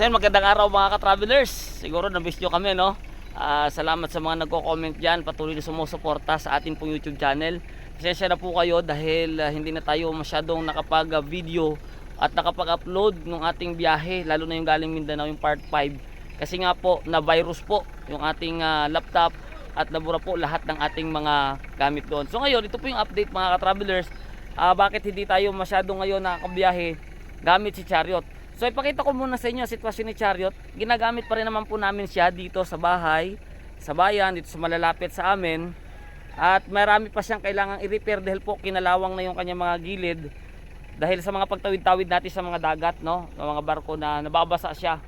So yun, magandang araw mga ka-travelers. Siguro na-miss nyo kami, no? Salamat sa mga nagko-comment dyan, patuloy na sumusuporta sa atin pong YouTube channel. Pasensya na po kayo dahil hindi na tayo masyadong nakapag-video at nakapag-upload ng ating biyahe, lalo na yung galing Mindanao, yung part 5. Kasi nga po, na-virus po yung ating laptop at nabura po lahat ng ating mga gamit doon. So ngayon, ito po yung update mga ka-travelers. Bakit hindi tayo masyadong ngayon nakakabiyahe gamit si Chariot. So ipakita ko muna sa inyo ang sitwasyon ni Chariot. Ginagamit pa rin naman po namin siya dito sa bahay, sa bayan, dito sa malalapit sa amin. At marami pa siyang kailangang i-repair dahil po kinalawang na yung kanyang mga gilid. Dahil sa mga pagtawid-tawid natin sa mga dagat, no? Ng mga barko na nababasa siya.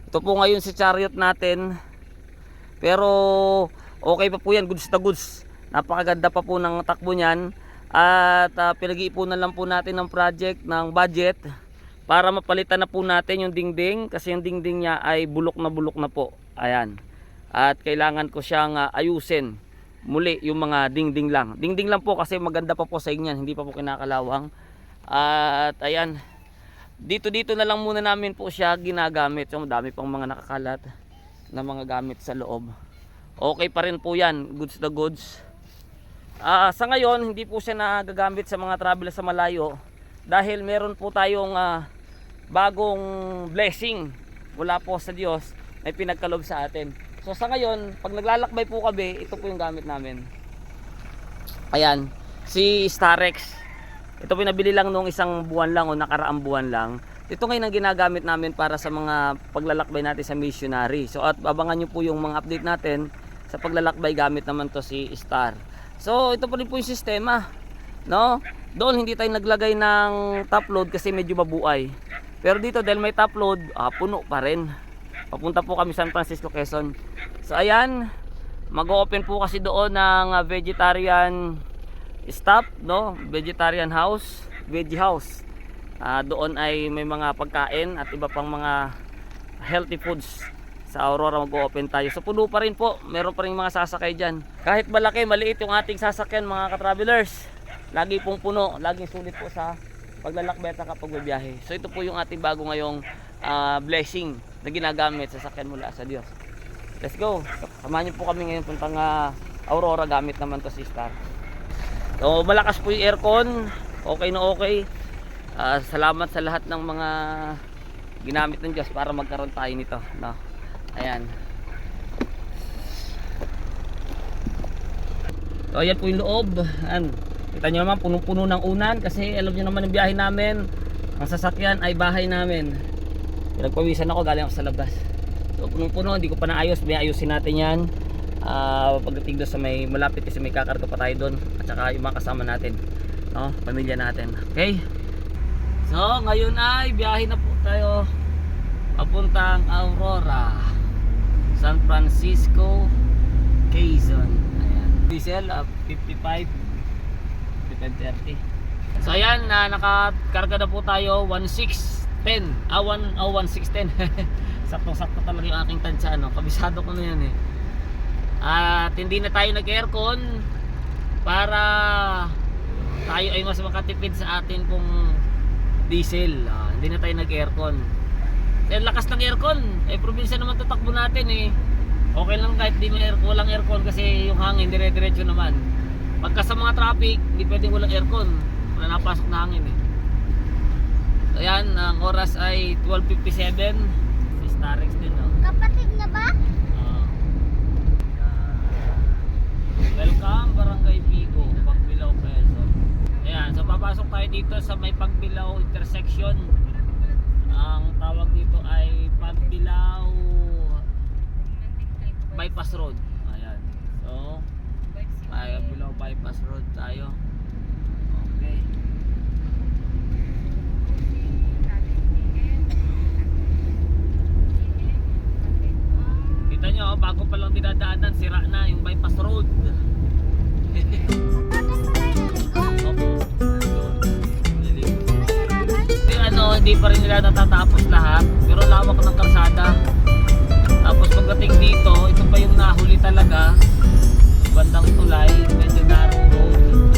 Ito po ngayon si Chariot natin. Pero okay pa po yan, goods na goods. Napakaganda pa po ng takbo niyan. At pinag-iipunan lang po natin ng project, ng budget para mapalitan na po natin yung dingding, kasi yung dingding niya ay bulok na po. Ayan. At kailangan ko siyang ayusin muli yung mga dingding lang. Dingding lang po kasi maganda pa po sa inyan, hindi pa po kinakalawang. At ayan. Dito na lang muna namin po siya ginagamit. So madami pang mga nakakalat na mga gamit sa loob. Okay pa rin po yan, goods na goods. Sa ngayon hindi po siya nagagamit sa mga travel sa malayo dahil meron po tayong bagong blessing mula po sa Diyos na pinagkalob sa atin. So sa ngayon, pag naglalakbay po kami, ito po yung gamit namin. Ayan, si Starex. Ito pinabili lang nung isang buwan lang o nakaraang buwan lang. Ito ngayon ang ginagamit namin para sa mga paglalakbay natin sa missionary. So at abangan nyo po yung mga update natin sa paglalakbay, gamit naman to si Star. So ito pa rin po yung sistema, no? Doon hindi tayo naglagay ng top load kasi medyo mabuhay. Pero dito dahil may top load, puno pa rin. Papunta po kami San Francisco, Quezon. So ayan, mag-open po kasi doon ng vegetarian stop, no? Vegetarian house, veggie house. Doon ay may mga pagkain at iba pang mga healthy foods. Sa Aurora mag-open tayo. So puno pa rin po. Meron pa rin mga sasakay dyan. Kahit malaki, maliit yung ating sasakyan mga ka-travelers, lagi pong puno. Laging sulit po sa paglalakbay at pagbibiyahe. So ito po yung ating bago ngayong blessing na ginagamit, sasakyan mula sa Diyos. Let's go. Samahan niyo po kami ngayon puntang Aurora, gamit naman to si Star. So malakas po yung aircon. Okay na okay. Salamat sa lahat ng mga ginamit ng Diyos para magkaroon tayo nito, no? Ayan. So ayan po yung loob. Ayan. Kita nyo naman, punong-puno ng unan. Kasi alam nyo naman yung biyahe namin, ang sasakyan ay bahay namin. Pinagpawisan ako, galing ako sa labas. So punong-puno, hindi ko pa naayos. May ayusin natin yan pagdating doon sa may malapit, kasi may kakarga pa tayo doon. At saka yung mga kasama natin, no? Pamilya natin. Okay. So ngayon ay biyahe na po tayo papuntang Aurora, San Francisco, Quezon. Ayan. Diesel 55 5530. So ayan, nakakarga na po tayo 1610. 1610. Saktong-sakto talaga yung aking tansya, no? Kabisado ko na yan eh. At hindi na tayo nag-aircon para tayo ay mas makatipid sa atin pong diesel. Hindi na tayo nag-aircon. Ang lakas ng aircon, probinsya naman tatakbo natin eh. Okay lang kahit di may walang aircon kasi yung hangin dire-diretso naman. Pagka sa mga traffic, hindi pwedeng walang aircon. Wala napasok na hangin eh. So yan, ang oras ay 12:57. Si Starex din, no? Kapatid na ba? Welcome, Barangay Pico, Pagbilao, Quezon. Ayan, so papasok tayo dito sa may Pagbilao intersection. Ang tawag dito ay Pagbilao Bypass Road. Ayan. So, Pagbilao Bypass Road tayo. Okay. Kita nyo, bago pa lang dinadaanan, sira na yung Bypass Road. Hindi pa rin nila natatapos lahat, pero lawak ng kalsada. Tapos pagdating dito, ito pa yung nahuli talaga, bandang tulay, medyo narrow road.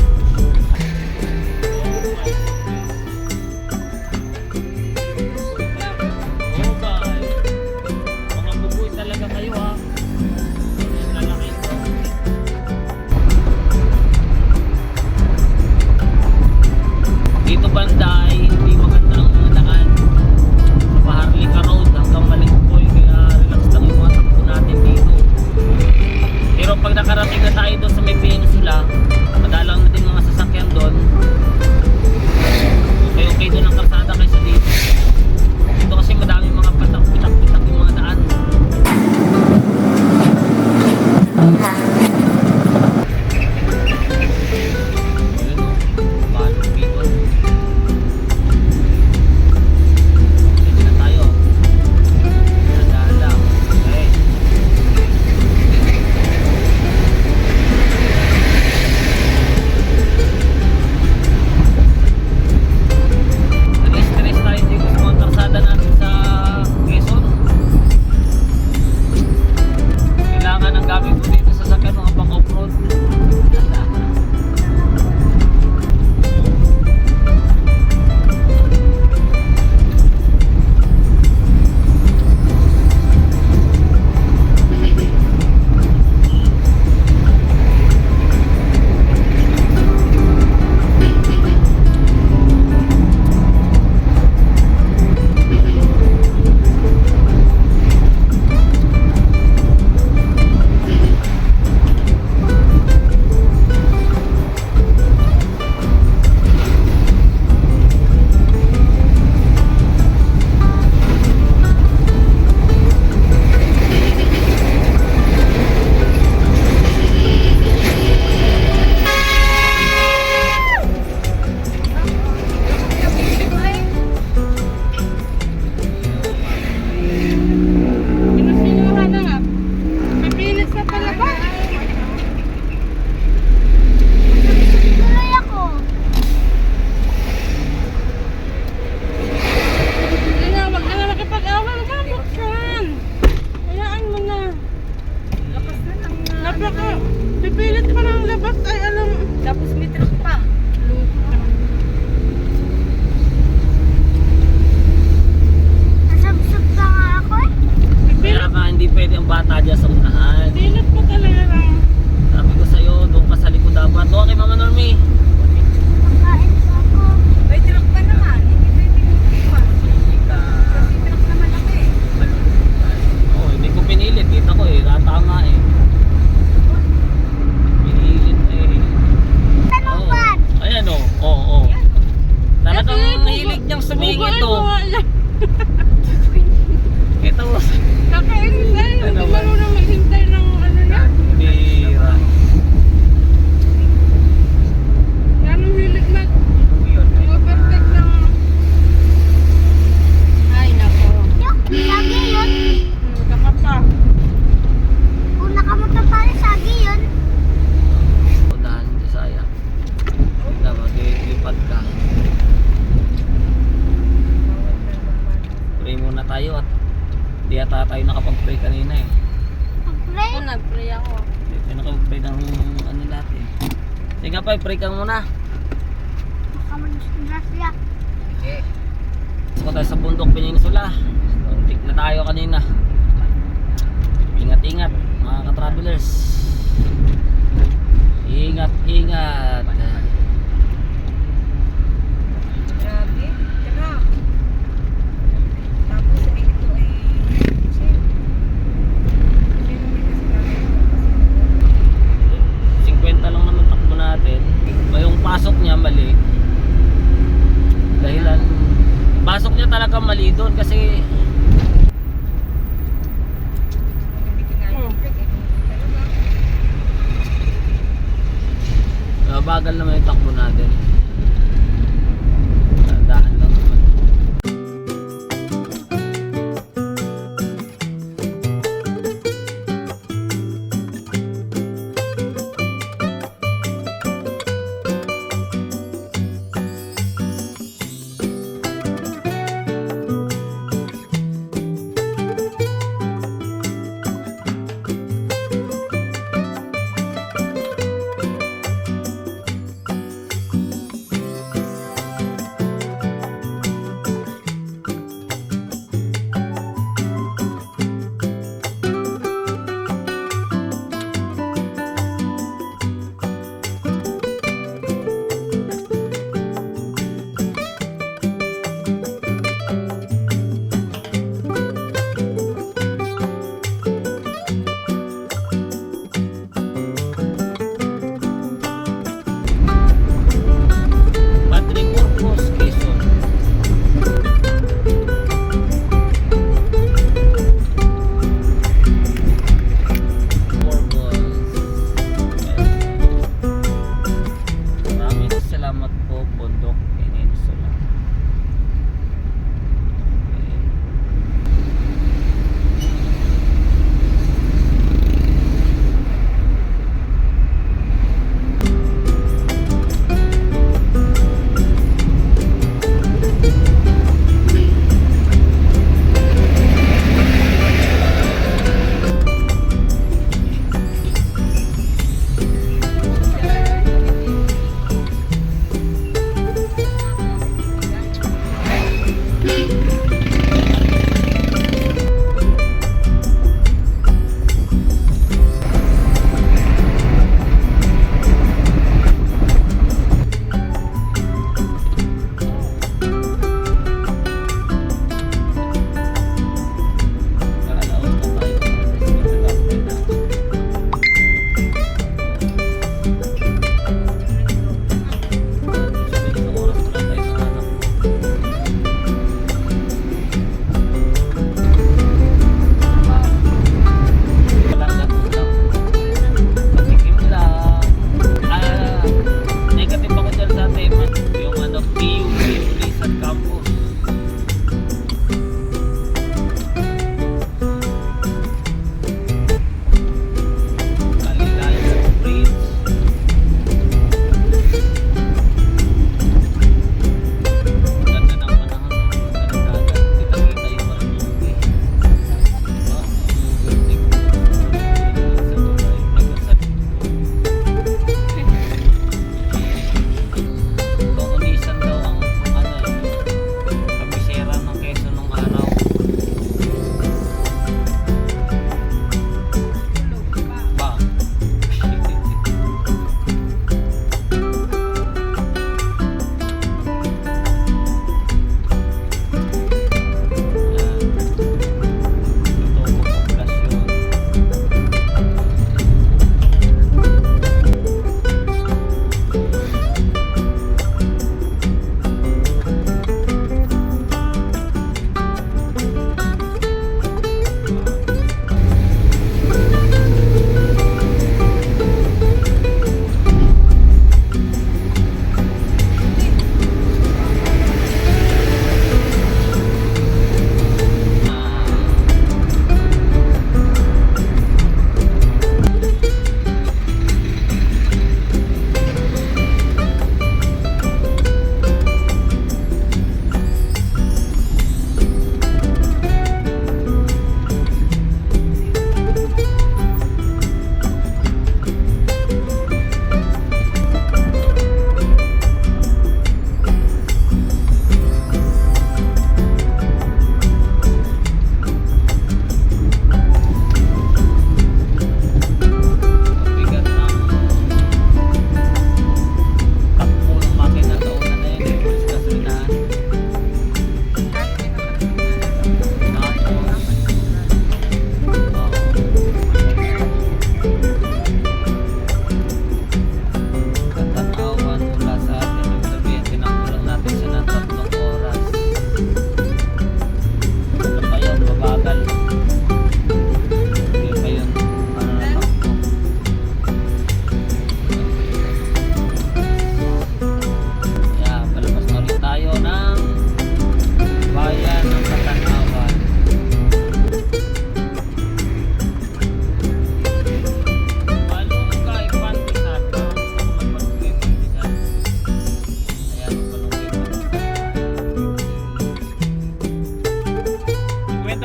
tayo at di ata tayo nakapag-pray kanina eh. Pag-pray? Ako nag-pray ako. Di tayo nakapag-pray ng ano natin. Sige nga pa, pray ka muna. Makamalas ng grasya. Gusto tayo sa bundok Peninsula. Tik na tayo kanina. Ingat-ingat mga ka-travelers. Ingat-ingat. Grabe. Tara. Tapos ay ito ay... Sino may kasi 50 lang naman takbo natin. Yung pasok niya mali. Dahilan pasok niya talaga mali doon kasi bagal naman yung takbo natin. Dahan lang naman.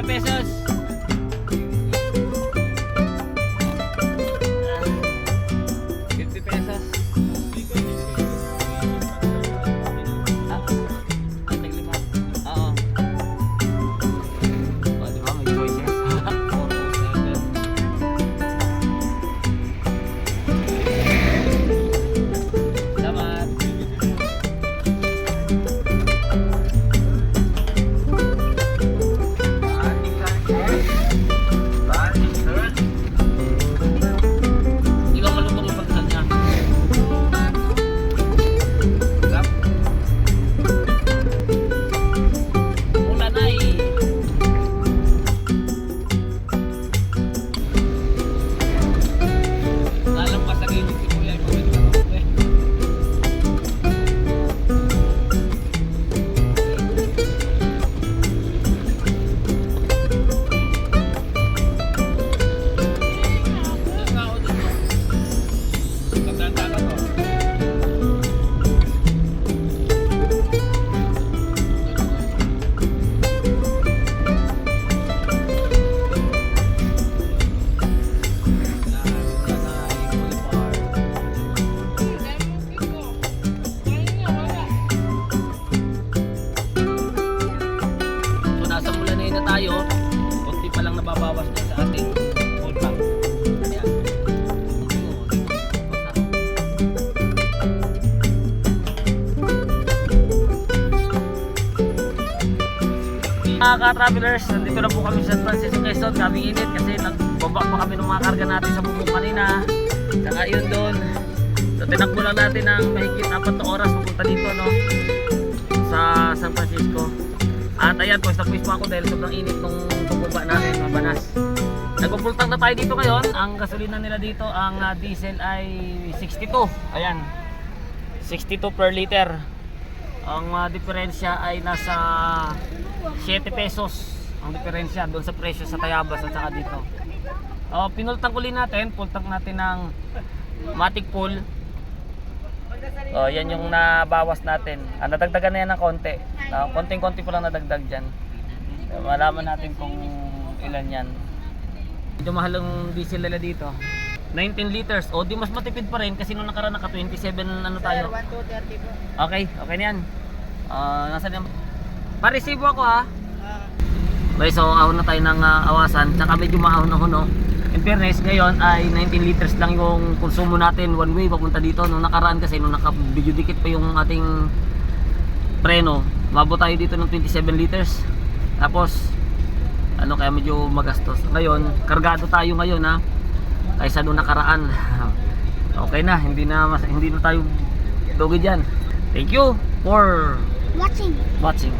pesos. Ah, 50 pesos. Ah, ay, taglima. Oo. Oh, di ba? May choices. 407. Salamat. Hindi ka malutong yung pagkakas niya. Sarap. Mula na eh. Lalampas na kayo yung pinuya yung mga ito. So nasa mula na yun na tayo, konti pa lang nababawas na sa ating full tank. Ayan. Mga ka-travelers, nandito na po kami sa San Francisco, Quezon. Kaming init kasi nagbaba pa kami ng mga karga natin sa bubong kanina. Saka yun doon. So tinakbo lang natin ng mahigit 4 na oras papunta dito, no? Sa San Francisco. At ayan, pwes na pwes pa ako dahil sobrang init nung pagbaba natin, mga banas. Nagpupultang na tayo dito ngayon. Ang gasolina nila dito, ang diesel ay 62. Ayan, 62 per liter. Ang diferensya ay nasa 7 pesos ang diferensya doon sa presyo sa Tayabas at saka dito. Pinultang uli natin, pultang natin ng Matic Pool. Yan yung nabawas natin. Nadagdagan na yan ng konti. Konting-konti po lang nadagdag dyan. Malaman natin kung ilan yan. Medyo mahal ang diesel nila dito. 19 liters. O di mas matipid pa rin kasi nung nakaraan naka 27 ano tayo. Okay, okay na yan. Nasaan yan? Pa-receive ako ha. Okay, so ahon na tayo ng awasan. Tsaka medyo maahon na no. In fairness, ngayon ay 19 liters lang yung konsumo natin one way papunta dito. Nung nakaraan kasi, nung naka-video dikit pa yung ating preno, mabot tayo dito ng 27 liters. Tapos, ano kaya medyo magastos. Ngayon, kargado tayo ngayon ha. Kaysa nung nakaraan. Okay na, hindi na tayo dogi dyan. Thank you for Watching. watching.